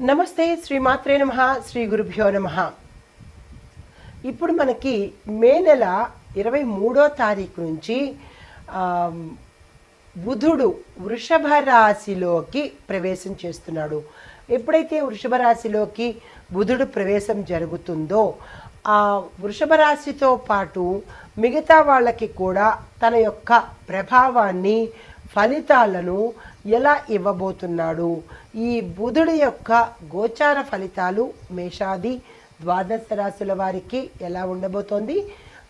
నమస్తే, శ్రీమాత్రే నమః, శ్రీ గురుభ్యో నమః. ఇప్పుడు మనకి మే నెల 23వ తారీఖు నుంచి బుధుడు వృషభ రాశిలోకి ప్రవేశం చేస్తున్నాడు. ఎప్పుడైతే వృషభ రాశిలోకి బుధుడు ప్రవేశం జరుగుతుందో ఆ వృషభ రాశితో పాటు మిగతా వాళ్ళకి కూడా తన యొక్క ప్రభావాన్ని, ఫలితాలను ఎలా ఇవ్వబోతున్నాడు, ఈ బుధుడి యొక్క గోచార ఫలితాలు మేషాది ద్వాదశ రాశుల వారికి ఎలా ఉండబోతోంది,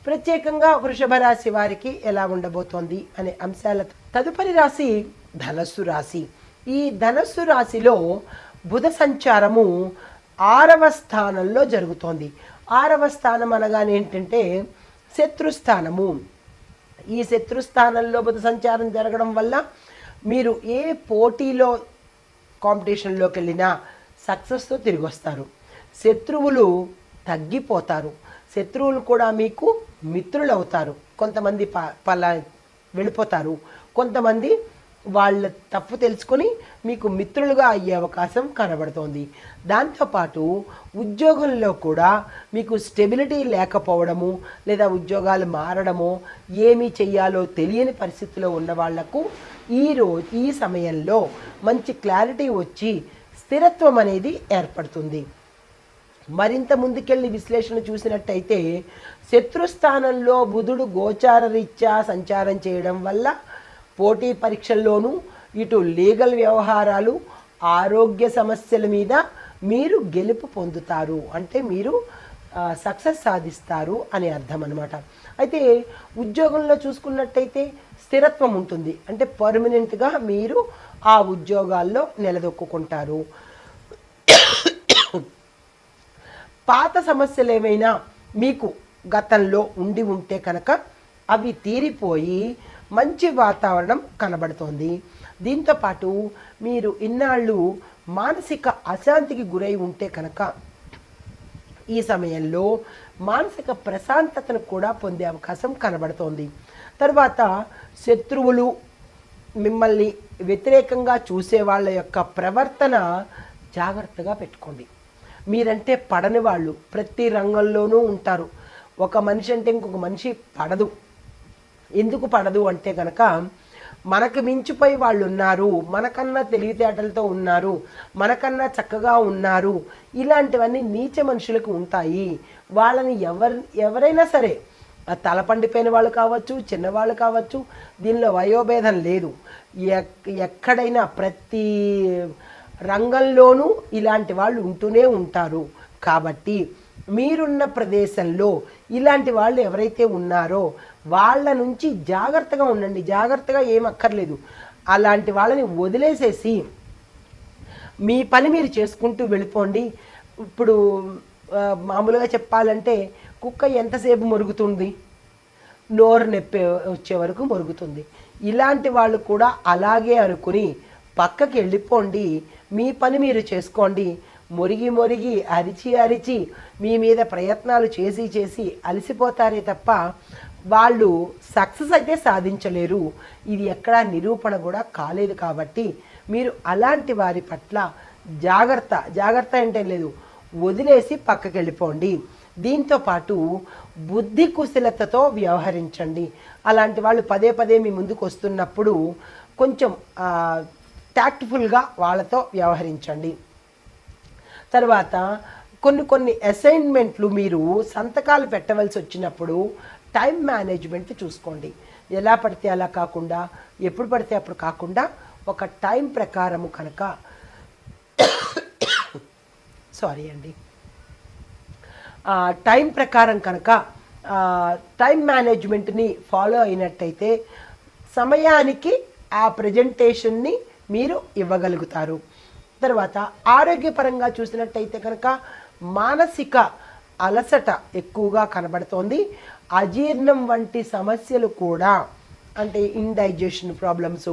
ప్రత్యేకంగా వృషభ రాశి వారికి ఎలా ఉండబోతోంది అనే అంశాల తదుపరి రాశి ధనస్సు రాశి. ఈ ధనస్సు రాశిలో బుధ సంచారము 6వ స్థానంలో జరుగుతోంది. 6వ స్థానం అనగానే ఏంటంటే శత్రుస్థానము. ఈ శత్రుస్థానంలో బుధ సంచారం జరగడం వల్ల మీరు ఏ పోటీలో కాంపిటీషన్లోకి వెళ్ళినా సక్సెస్తో తిరిగి వస్తారు. శత్రువులు తగ్గిపోతారు. శత్రువులు కూడా మీకు మిత్రులు అవుతారు. కొంతమంది వెళ్ళిపోతారు, కొంతమంది వాళ్ళ తప్పు తెలుసుకొని మీకు మిత్రులుగా అయ్యే అవకాశం కనబడుతోంది. దాంతోపాటు ఉద్యోగంలో కూడా మీకు స్టెబిలిటీ లేకపోవడము, లేదా ఉద్యోగాలు మారడము, ఏమి చెయ్యాలో తెలియని పరిస్థితిలో ఉన్న వాళ్లకు ఈ సమయంలో మంచి క్లారిటీ వచ్చి స్థిరత్వం అనేది ఏర్పడుతుంది. మరింత ముందుకెళ్ళి విశ్లేషణ చూసినట్టయితే శత్రుస్థానంలో బుధుడు గోచార రీత్యా సంచారం చేయడం వల్ల పోటీ పరీక్షల్లోనూ, ఇటు లీగల్ వ్యవహారాలు, ఆరోగ్య సమస్యల మీద మీరు గెలుపు పొందుతారు, అంటే మీరు సక్సెస్ సాధిస్తారు అని అర్థం అన్నమాట. అయితే ఉద్యోగంలో చూసుకున్నట్టయితే స్థిరత్వం ఉంటుంది, అంటే పర్మనెంట్గా మీరు ఆ ఉద్యోగాల్లో నిలదొక్కుంటారు. పాత సమస్యలు ఏమైనా మీకు గతంలో ఉండి ఉంటే కనుక అవి తీరిపోయి మంచి వాతావరణం కనబడుతోంది. దీంతోపాటు మీరు ఇన్నాళ్ళు మానసిక అశాంతికి గురై ఉంటే కనుక ఈ సమయంలో మానసిక ప్రశాంతతను కూడా పొందే అవకాశం కనబడుతోంది. తర్వాత శత్రువులు, మిమ్మల్ని వ్యతిరేకంగా చూసే వాళ్ళ యొక్క ప్రవర్తన జాగ్రత్తగా పెట్టుకోండి. మీరంటే పడని వాళ్ళు ప్రతి రంగంలోనూ ఉంటారు. ఒక మనిషి అంటే ఇంకొక మనిషి పడదు. ఎందుకు పడదు అంటే కనుక మనకు మించిపోయి వాళ్ళు ఉన్నారు, మనకన్నా తెలివితేటలతో ఉన్నారు, మనకన్నా చక్కగా ఉన్నారు, ఇలాంటివన్నీ నీచ మనుషులకు ఉంటాయి. వాళ్ళని ఎవరైనా సరే, తల పండిపోయిన వాళ్ళు కావచ్చు, చిన్నవాళ్ళు కావచ్చు, దీనిలో వయోభేదం లేదు. ఎక్కడైనా ప్రతి రంగంలోనూ ఇలాంటి వాళ్ళు ఉంటూనే ఉంటారు. కాబట్టి మీరున్న ప్రదేశంలో ఇలాంటి వాళ్ళు ఎవరైతే ఉన్నారో వాళ్ళ నుంచి జాగ్రత్తగా ఉండండి. జాగ్రత్తగా ఏమక్కర్లేదు, అలాంటి వాళ్ళని వదిలేసేసి మీ పని మీరు చేసుకుంటూ వెళ్ళిపోండి. ఇప్పుడు మామూలుగా చెప్పాలంటే కుక్క ఎంతసేపు మొరుగుతుంది? నోరు నొప్పి వచ్చే వరకు మొరుగుతుంది. ఇలాంటి వాళ్ళు కూడా అలాగే అనుకుని పక్కకి వెళ్ళిపోండి, మీ పని మీరు చేసుకోండి. మొరిగి అరిచి మీ మీద ప్రయత్నాలు చేసి అలసిపోతారే తప్ప వాళ్ళు సక్సెస్ అయితే సాధించలేరు. ఇది ఎక్కడా నిరూపణ కూడా కాలేదు. కాబట్టి మీరు అలాంటి వారి పట్ల జాగ్రత్త అంటే లేదు, వదిలేసి పక్కకి వెళ్ళిపోండి. దీంతోపాటు బుద్ధి కుశలతతో వ్యవహరించండి. అలాంటి వాళ్ళు పదే మీ ముందుకు వస్తున్నప్పుడు కొంచెం ట్యాక్ట్ఫుల్గా వాళ్ళతో వ్యవహరించండి. తర్వాత కొన్ని అసైన్మెంట్లు మీరు సంతకాలు పెట్టవలసి వచ్చినప్పుడు టైం మేనేజ్మెంట్ చూసుకోండి. ఎలా పడితే అలా కాకుండా, ఎప్పుడు పడితే అప్పుడు కాకుండా ఒక టైం ప్రకారము కనుక టైం ప్రకారం కనుక టైం మేనేజ్మెంట్ని ఫాలో అయినట్టయితే సమయానికి ఆ ప్రజెంటేషన్ని మీరు ఇవ్వగలుగుతారు. తర్వాత ఆరోగ్యపరంగా చూసినట్టయితే కనుక మానసిక అలసట ఎక్కువగా కనబడుతోంది. అజీర్ణం వంటి సమస్యలు కూడా, అంటే ఇండైజెషన్ ప్రాబ్లమ్స్,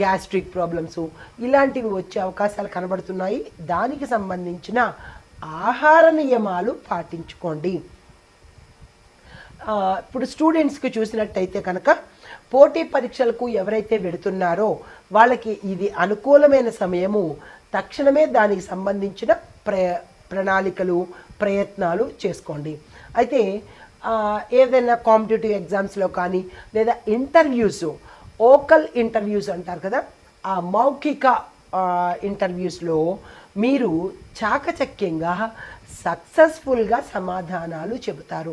గ్యాస్ట్రిక్ ప్రాబ్లమ్స్, ఇలాంటివి వచ్చే అవకాశాలు కనబడుతున్నాయి. దానికి సంబంధించిన ఆహార నియమాలు పాటించుకోండి. ఇప్పుడు స్టూడెంట్స్కి చూసినట్టయితే కనుక పోటీ పరీక్షలకు ఎవరైతే వెడుతున్నారో వాళ్ళకి ఇది అనుకూలమైన సమయము. తక్షణమే దానికి సంబంధించిన ప్రణాళికలు ప్రయత్నాలు చేసుకోండి. అయితే ఏదైనా కాంపిటేటివ్ ఎగ్జామ్స్లో కానీ లేదా ఇంటర్వ్యూస్, ఓకల్ ఇంటర్వ్యూస్ అంటారు కదా, ఆ మౌఖిక ఇంటర్వ్యూస్లో మీరు చాకచక్యంగా సక్సెస్ఫుల్గా సమాధానాలు చెబుతారు.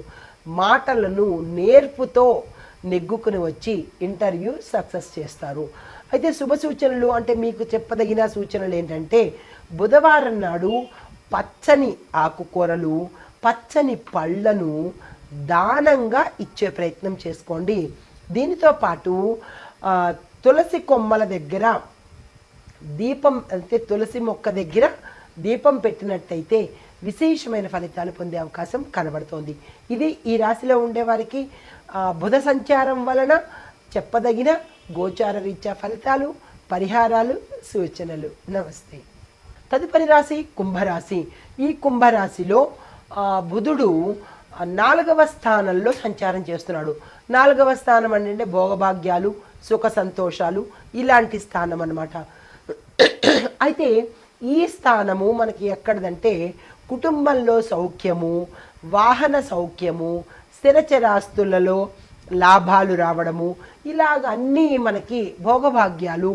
మాటలను నేర్పుతో నెగ్గుకుని వచ్చి ఇంటర్వ్యూ సక్సెస్ చేస్తారు. అయితే శుభ సూచనలు అంటే మీకు చెప్పదగిన సూచనలు ఏంటంటే, బుధవారం నాడు పచ్చని ఆకుకూరలు, పచ్చని పళ్ళను దానంగా ఇచ్చే ప్రయత్నం చేసుకోండి. దీనితో పాటు తులసి కొమ్మల దగ్గర దీపం, అంటే తులసి మొక్క దగ్గర దీపం పెట్టినట్టయితే విశేషమైన ఫలితాలు పొందే అవకాశం కనబడుతోంది. ఇది ఈ రాశిలో ఉండేవారికి బుధ సంచారం వలన చెప్పదగిన గోచార రీత్యా ఫలితాలు, పరిహారాలు, సూచనలు. నమస్తే. తదుపరి రాశి కుంభరాశి. ఈ కుంభరాశిలో బుధుడు 4వ స్థానంలో సంచారం చేస్తున్నాడు. 4వ స్థానం అంటే భోగభాగ్యాలు, సుఖ సంతోషాలు ఇలాంటి స్థానం అన్నమాట. అయితే ఈ స్థానము మనకి ఎక్కడదంటే కుటుంబంలో సౌఖ్యము, వాహన సౌఖ్యము, స్థిరచరాస్తులలో లాభాలు రావడము, ఇలాగ అన్నీ మనకి భోగభాగ్యాలు,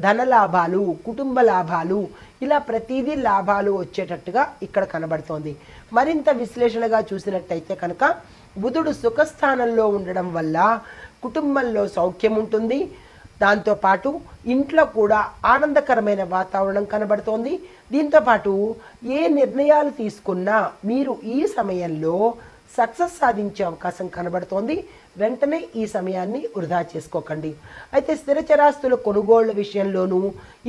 ధనలాభాలు, కుటుంబ లాభాలు, ఇలా ప్రతిదీ లాభాలు వచ్చేటట్టుగా ఇక్కడ కనబడుతోంది. మరింత విశ్లేషణగా చూసినట్టయితే కనుక బుధుడు సుఖస్థానంలో ఉండడం వల్ల కుటుంబంలో సౌఖ్యం ఉంటుంది. దాంతోపాటు ఇంట్లో కూడా ఆనందకరమైన వాతావరణం కనబడుతోంది. దీంతోపాటు ఏ నిర్ణయాలు తీసుకున్నా మీరు ఈ సమయంలో సక్సెస్ సాధించే అవకాశం కనబడుతోంది. వెంటనే ఈ సమయాన్ని వృధా చేసుకోకండి. అయితే స్థిరచరాస్తుల కొనుగోళ్ల విషయంలోనూ,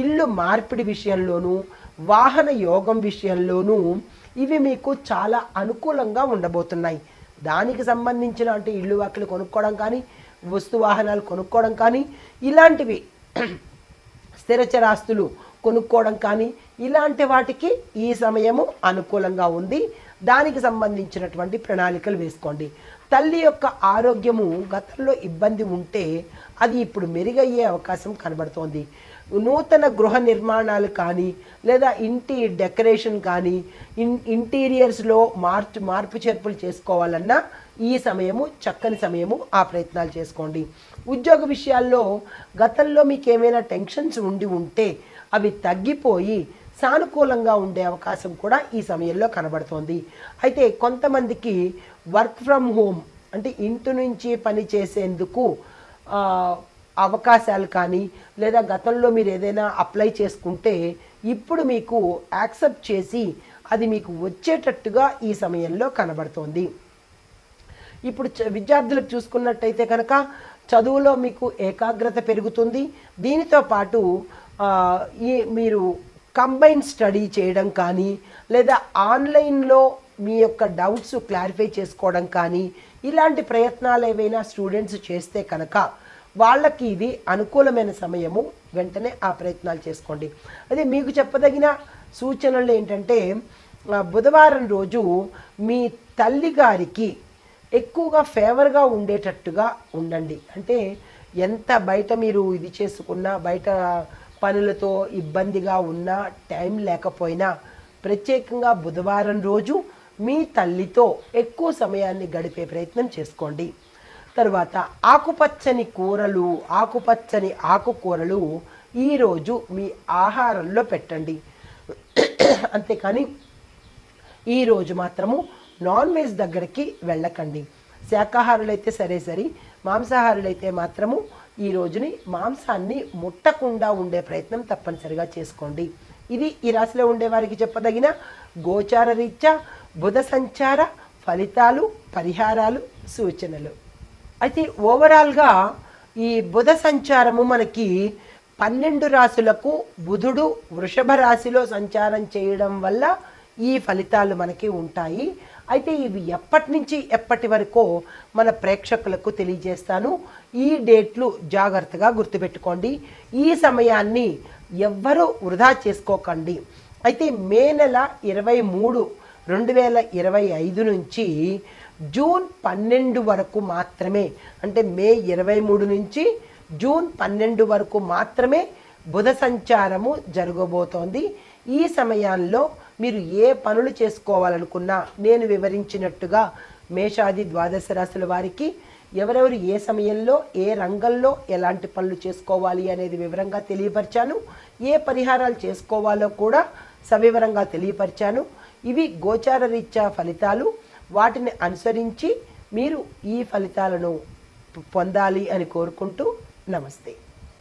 ఇల్లు మార్పిడి విషయంలోనూ, వాహన యోగం విషయంలోనూ ఇవి మీకు చాలా అనుకూలంగా ఉండబోతున్నాయి. దానికి సంబంధించిన అంటే ఇల్లు వాకిలు కొనుక్కోవడం కానీ, వస్తు వాహనాలు కొనుక్కోవడం కానీ, ఇలాంటివి స్థిరచరాస్తులు కొనుక్కోవడం కానీ, ఇలాంటి వాటికి ఈ సమయము అనుకూలంగా ఉంది. దానికి సంబంధించినటువంటి ప్రణాళికలు వేసుకోండి. తల్లి యొక్క ఆరోగ్యము గతంలో ఇబ్బంది ఉంటే అది ఇప్పుడు మెరుగయ్యే అవకాశం కనబడుతోంది. నూతన గృహ నిర్మాణాలు కానీ లేదా ఇంటి డెకరేషన్ కానీ, ఇంటీరియర్స్లో మార్పు చేర్పులు చేసుకోవాలన్నా ఈ సమయము చక్కని సమయము. ఆ ప్రయత్నాలు చేసుకోండి. ఉద్యోగ విషయాల్లో గతంలో మీకు ఏమైనా టెన్షన్స్ ఉంటే అవి తగ్గిపోయి సానుకూలంగా ఉండే అవకాశం కూడా ఈ సమయంలో కనబడుతోంది. అయితే కొంతమందికి వర్క్ ఫ్రమ్ హోమ్ అంటే ఇంటి నుంచి పని చేసేందుకు అవకాశాలు కానీ లేదా గతంలో మీరు ఏదైనా అప్లై చేసుకుంటే ఇప్పుడు మీకు యాక్సెప్ట్ చేసి అది మీకు వచ్చేటట్టుగా ఈ సమయంలో కనబడుతోంది. ఇప్పుడు విద్యార్థులకు చూసుకున్నట్టయితే కనుక చదువులో మీకు ఏకాగ్రత పెరుగుతుంది. దీనితో పాటు మీరు కంబైన్ స్టడీ చేయడం కానీ లేదా ఆన్లైన్లో మీ యొక్క డౌట్స్ క్లారిఫై చేసుకోవడం కానీ ఇలాంటి ప్రయత్నాలు ఏవైనా స్టూడెంట్స్ చేస్తే కనుక వాళ్ళకి ఇది అనుకూలమైన సమయము. వెంటనే ఆ ప్రయత్నాలు చేసుకోండి. అదే మీకు చెప్పదగిన సూచనలు ఏంటంటే, బుధవారం రోజు మీ తల్లి గారికి ఎక్కువగా ఫేవర్గా ఉండేటట్టుగా ఉండండి. అంటే ఎంత బయట మీరు ఇది చేసుకున్నా, బయట పనులతో ఇబ్బందిగా ఉన్నా, టైం లేకపోయినా ప్రత్యేకంగా బుధవారం రోజు మీ తల్లితో ఎక్కువ సమయాన్ని గడిపే ప్రయత్నం చేసుకోండి. తర్వాత ఆకుపచ్చని ఆకుకూరలు ఈరోజు మీ ఆహారంలో పెట్టండి. అంతేకాని ఈరోజు మాత్రము నాన్ వెజ్ దగ్గరికి వెళ్ళకండి. శాకాహారులైతే సరే, మాంసాహారులైతే మాత్రము ఈ రోజుని మాంసాన్ని ముట్టకుండా ఉండే ప్రయత్నం తప్పనిసరిగా చేసుకోండి. ఇది ఈ రాశిలో ఉండే వారికి చెప్పదగిన గోచార రీత్యా బుధ సంచార ఫలితాలు, పరిహారాలు, సూచనలు. అయితే ఓవరాల్గా ఈ బుధ సంచారము మనకి 12 రాశులకు బుధుడు వృషభ రాశిలో సంచారం చేయడం వల్ల ఈ ఫలితాలు మనకి ఉంటాయి. అయితే ఇవి ఎప్పటి నుంచి ఎప్పటి వరకో మన ప్రేక్షకులకు తెలియజేస్తాను. ఈ డేట్లు జాగ్రత్తగా గుర్తుపెట్టుకోండి. ఈ సమయాన్ని ఎవ్వరూ వృధా చేసుకోకండి. అయితే మే నెల 23, 2025 నుంచి జూన్ 12 వరకు మాత్రమే, అంటే మే 23 నుంచి జూన్ 12 వరకు మాత్రమే బుధ సంచారము జరగబోతోంది. ఈ సమయాల్లో మీరు ఏ పనులు చేసుకోవాలనుకున్నా నేను వివరించినట్టుగా మేషాది ద్వాదశ రాశుల వారికి ఎవరెవరు ఏ సమయంలో ఏ రంగంలో ఎలాంటి పనులు చేసుకోవాలి అనేది వివరంగా తెలియపరిచాను. ఏ పరిహారాలు చేసుకోవాలో కూడా సవివరంగా తెలియపరిచాను. ఇవి గోచార రీత్యా ఫలితాలు. వాటిని అనుసరించి మీరు ఈ ఫలితాలను పొందాలి అని కోరుకుంటూ నమస్తే.